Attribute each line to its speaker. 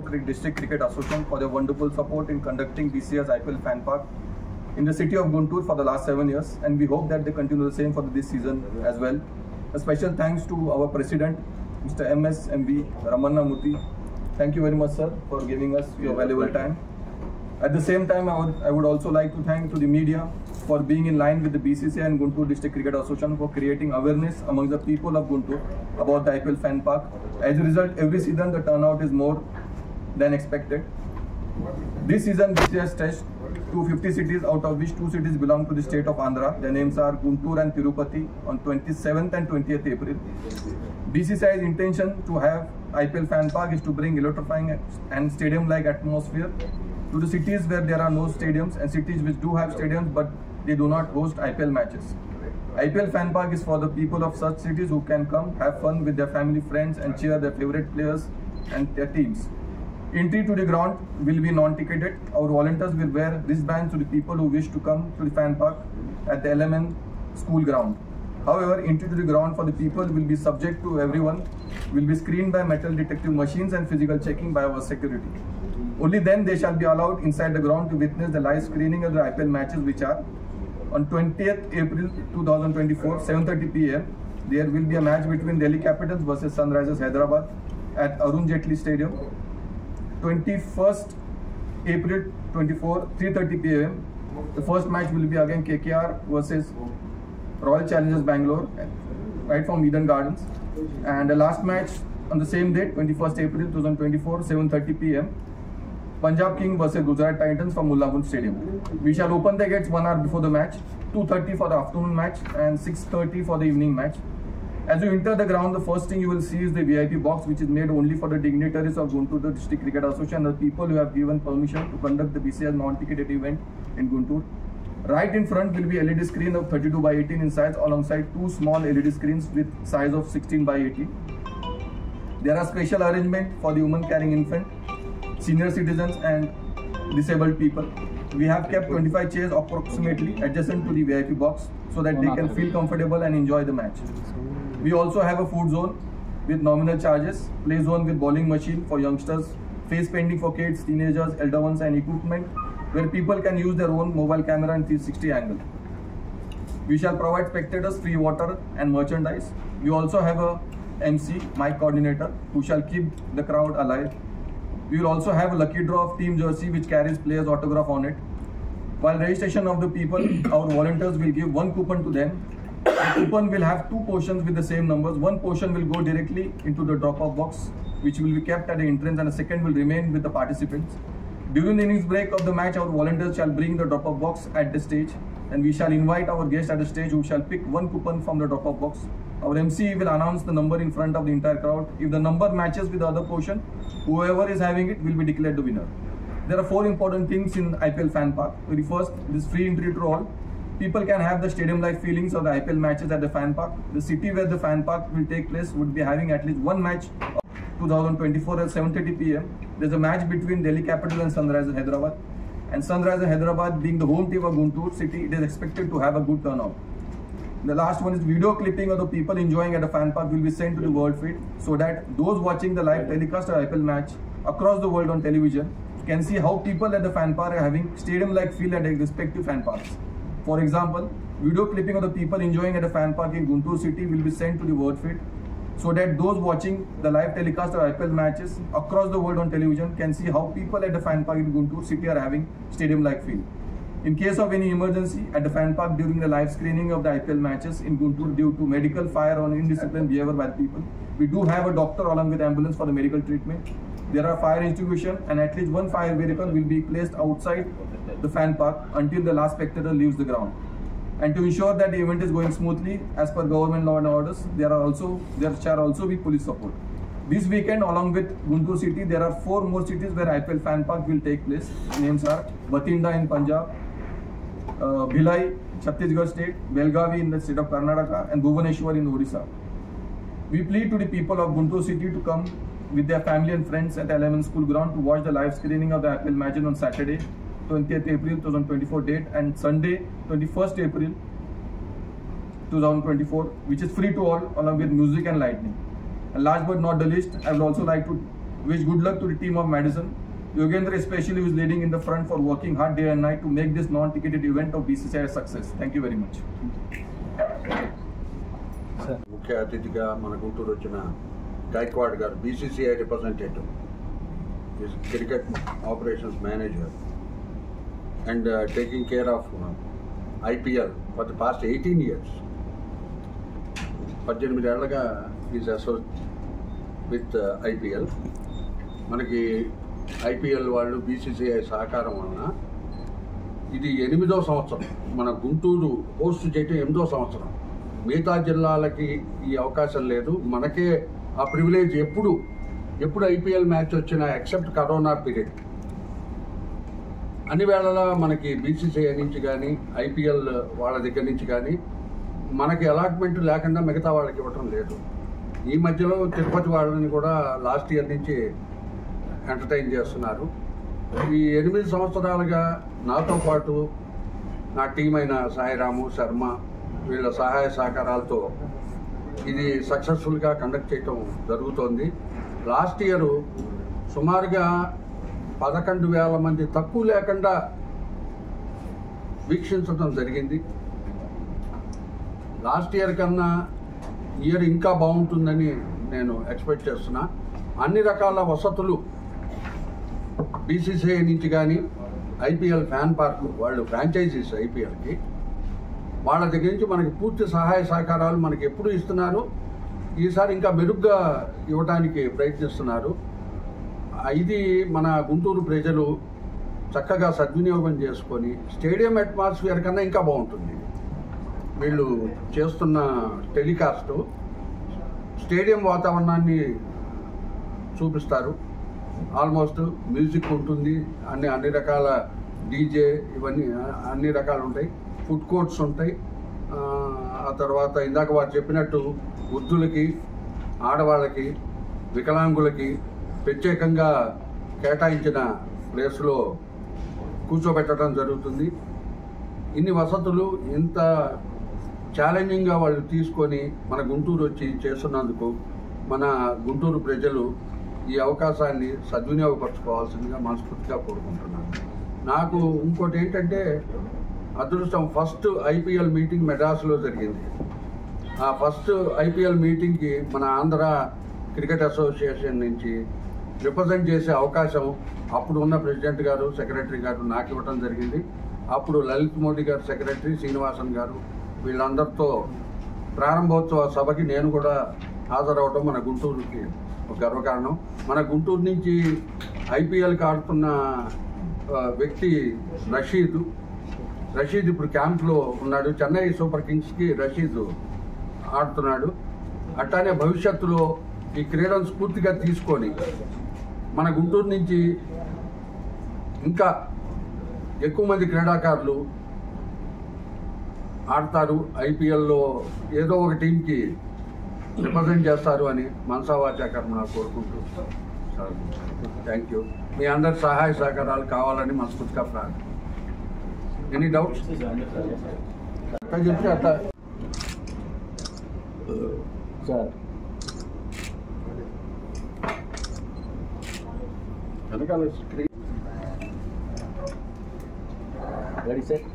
Speaker 1: Guntur District Cricket Association for their wonderful support in conducting BCS IPL Fan Park in the city of Guntur for the last 7 years, and we hope that they continue the same for this season as well. A special thanks to our President, Mr. MSMV Ramanna Murthy. Thank you very much, sir, for giving us your valuable time. At the same time, I would also like to thank to the media for being in line with the BCCI and Guntur District Cricket Association for creating awareness among the people of Guntur about the IPL Fan Park. As a result, every season the turnout is more than expected. This season, BCCI has touched 250 cities, out of which 2 cities belong to the state of Andhra. Their names are Guntur and Tirupati on 27th and 20th April. BCCI's intention to have IPL Fan Park is to bring electrifying and stadium-like atmosphere to the cities where there are no stadiums and cities which do have stadiums but they do not host IPL matches. IPL Fan Park is for the people of such cities who can come, have fun with their family, friends and cheer their favorite players and their teams. Entry to the ground will be non-ticketed. Our volunteers will wear wristbands to the people who wish to come to the fan park at the LMN school ground. However, entry to the ground for the people will be subject to everyone, will be screened by metal detective machines and physical checking by our security. Only then they shall be allowed inside the ground to witness the live screening of the IPL matches, which are on 20th April 2024, 7:30 p.m. There will be a match between Delhi Capitals versus Sunrisers Hyderabad at Arun Jaitley Stadium. 21st April 24, 3:30 p.m. The first match will be again KKR versus Royal Challengers Bangalore, right from Eden Gardens. And the last match on the same date, 21st April 2024, 7:30 p.m. Punjab King versus Gujarat Titans from Mullapur Stadium. We shall open the gates 1 hour before the match, 2:30 for the afternoon match and 6:30 for the evening match. As you enter the ground, the first thing you will see is the VIP box, which is made only for the dignitaries of Guntur District Cricket Association and the people who have given permission to conduct the BCS non-ticketed event in Guntur. Right in front will be LED screen of 32 by 18 in size alongside 2 small LED screens with size of 16 by 18. There are special arrangement for the women carrying infant, senior citizens and disabled people. We have kept 25 chairs approximately adjacent to the VIP box so that they can feel comfortable and enjoy the match. We also have a food zone with nominal charges, play zone with bowling machine for youngsters, face painting for kids, teenagers, elder ones and equipment where people can use their own mobile camera and 360 angle. We shall provide spectators free water and merchandise. We also have a MC, mic coordinator, who shall keep the crowd alive. We will also have a lucky draw of team jersey which carries players' autograph on it. While registration of the people, our volunteers will give 1 coupon to them. The coupon will have 2 portions with the same numbers. 1 portion will go directly into the drop-off box, which will be kept at the entrance, and the second will remain with the participants. During the innings break of the match, our volunteers shall bring the drop-off box at the stage, and we shall invite our guests at the stage who shall pick 1 coupon from the drop-off box. Our MC will announce the number in front of the entire crowd. If the number matches with the other portion, whoever is having it will be declared the winner. There are 4 important things in IPL Fan Park. The first, this free entry to all. People can have the stadium-like feelings of the IPL matches at the Fan Park. The city where the Fan Park will take place would be having at least 1 match of 2024 at 7:30 p.m. There's a match between Delhi Capitals and Sunrisers Hyderabad. And Sunrisers Hyderabad being the home team of Guntur city, it is expected to have a good turnout. The last one is video clipping of the people enjoying at the fan park will be sent to the world feed so that those watching the live telecast of IPL match across the world on television can see how people at the fan park are having stadium-like feel at their respective fan parks. For example, video clipping of the people enjoying at the fan park in Guntur city will be sent to the world feed so that those watching the live telecast of IPL matches across the world on television can see how people at the fan park in Guntur city are having stadium-like feel. In case of any emergency at the fan park during the live screening of the IPL matches in Guntur due to medical, fire or indisciplined behavior by the people, we do have a doctor along with ambulance for the medical treatment. There are fire extinguishers and at least 1 fire vehicle will be placed outside the fan park until the last spectator leaves the ground. And to ensure that the event is going smoothly as per government law and orders, there shall also be police support. This weekend, along with Guntur city, there are 4 more cities where IPL Fan Park will take place. Names are Bathinda in Punjab, Bhilai, Chhattisgarh state, Belgavi in the state of Karnataka and Bhubaneswar in Odisha. We plead to the people of Guntur city to come with their family and friends at LMN school ground to watch the live screening of the IPL matches on Saturday, 20th April 2024 date and Sunday, 21st April 2024, which is free to all along with music and lighting. And last but not the least, I would also like to wish good luck to the team of Madison. Yogendra especially who is leading in the front for working hard day and night to make this non-ticketed event of BCCI a success. Thank you very much.
Speaker 2: ముఖ్య అతిథిగా మన గుంటూరు వచ్చిన గైక్వాడ్ గారు BCCI representative, cricket operations manager and taking care of IPL for the past 18 years. 18 ఏళ్లుగా is associate with IPL. మనకి IPL వాళ్ళు BCCI సహకారం వలన ఇది 8వ సంవత్సరం. మన గుంటూరు హోస్ట్ చేయటం 8వ సంవత్సరం. మిగతా జిల్లాలకి ఈ అవకాశం లేదు, మనకే ఆ ప్రివిలేజ్. ఎప్పుడు IPL మ్యాచ్ వచ్చినా ఎక్సెప్ట్ కరోనా పీరియడ్ అన్ని వేళలా మనకి BCCI నుంచి కానీ IPL వాళ్ళ దగ్గర నుంచి కానీ మనకి అలాట్మెంట్ లేకుండా మిగతా వాళ్ళకి ఇవ్వటం లేదు. ఈ మధ్యలో తిరుపతి వాళ్ళని కూడా లాస్ట్ ఇయర్ నుంచి ఎంటర్టైన్ చేస్తున్నారు. ఈ 8 సంవత్సరాలుగా నాతో పాటు నా టీం అయిన సాయిరాము, శర్మ వీళ్ళ సహాయ సహకారాలతో ఇది సక్సెస్ఫుల్గా కండక్ట్ చేయటం జరుగుతోంది. లాస్ట్ ఇయర్ సుమారుగా 11,000 మంది తక్కువ లేకుండా వీక్షించడం జరిగింది. లాస్ట్ ఇయర్ కన్నా ఇయర్ ఇంకా బాగుంటుందని నేను ఎక్స్పెక్ట్ చేస్తున్నా. అన్ని రకాల వసతులు BCCI నుంచి కానీ IPL ఫ్యాన్ పార్క్ వాళ్ళు ఫ్రాంచైజీస్ IPLకి వాళ్ళ దగ్గర నుంచి మనకి పూర్తి సహాయ సహకారాలు మనకి ఎప్పుడు ఇస్తున్నారు. ఈసారి ఇంకా మెరుగ్గా ఇవ్వడానికి ప్రయత్నిస్తున్నారు. ఇది మన గుంటూరు ప్రజలు చక్కగా సద్వినియోగం చేసుకొని స్టేడియం అట్మాస్ఫియర్ కన్నా ఇంకా బాగుంటుంది. వీళ్ళు చేస్తున్న టెలికాస్ట్ స్టేడియం వాతావరణాన్ని చూపిస్తారు. ఆల్మోస్ట్ మ్యూజిక్ ఉంటుంది, అన్ని రకాల DJ ఇవన్నీ అన్ని రకాలు ఉంటాయి. ఫుడ్ కోర్ట్స్ ఉంటాయి. ఆ తర్వాత ఇందాక వారు చెప్పినట్టు వృద్ధులకి, ఆడవాళ్ళకి, వికలాంగులకి ప్రత్యేకంగా కేటాయించిన ప్లేస్లో కూర్చోబెట్టడం జరుగుతుంది. ఇన్ని వసతులు ఇంత ఛాలెంజింగ్గా వాళ్ళు తీసుకొని మన గుంటూరు వచ్చి చేస్తున్నందుకు మన గుంటూరు ప్రజలు ఈ అవకాశాన్ని సద్వినియోగపరచుకోవాల్సిందిగా మనస్ఫూర్తిగా కోరుకుంటున్నాను. నాకు ఇంకోటి ఏంటంటే అదృష్టం, ఫస్ట్ IPL మీటింగ్ మెడ్రాస్లో జరిగింది. ఆ ఫస్ట్ IPL మీటింగ్కి మన ఆంధ్ర క్రికెట్ అసోసియేషన్ నుంచి రిప్రజెంట్ చేసే అవకాశం అప్పుడు ఉన్న ప్రెసిడెంట్ గారు, సెక్రటరీ గారు నాకు ఇవ్వడం జరిగింది. అప్పుడు లలిత్ మోడీ గారు సెక్రటరీ, శ్రీనివాసన్ గారు వీళ్ళందరితో ప్రారంభోత్సవ సభకి నేను కూడా హాజరవడం మన గుంటూరుకి ఒక గర్వకారణం. మన గుంటూరు నుంచి IPLకి ఆడుతున్న వ్యక్తి రషీద్ ఇప్పుడు క్యాంప్లో ఉన్నాడు. చెన్నై సూపర్ కింగ్స్కి రషీద్ ఆడుతున్నాడు. అట్లానే భవిష్యత్తులో ఈ క్రీడను స్ఫూర్తిగా తీసుకొని మన గుంటూరు నుంచి ఇంకా ఎక్కువ మంది క్రీడాకారులు ఆడతారు. IPLలో ఏదో ఒక టీంకి రిప్రజెంట్ చేస్తారు అని మనసా వాచా కర్మణ కోరుకుంటూ థ్యాంక్ యూ. మీ అందరి సహాయ సహకారాలు కావాలని మనస్ఫూర్తిగా ప్రార్థన. ఎనీ డౌట్స్ అట్లా చెప్తే అట్లా
Speaker 3: సార్
Speaker 2: వెనకాల స్క్రీన్
Speaker 3: రెడీ సార్.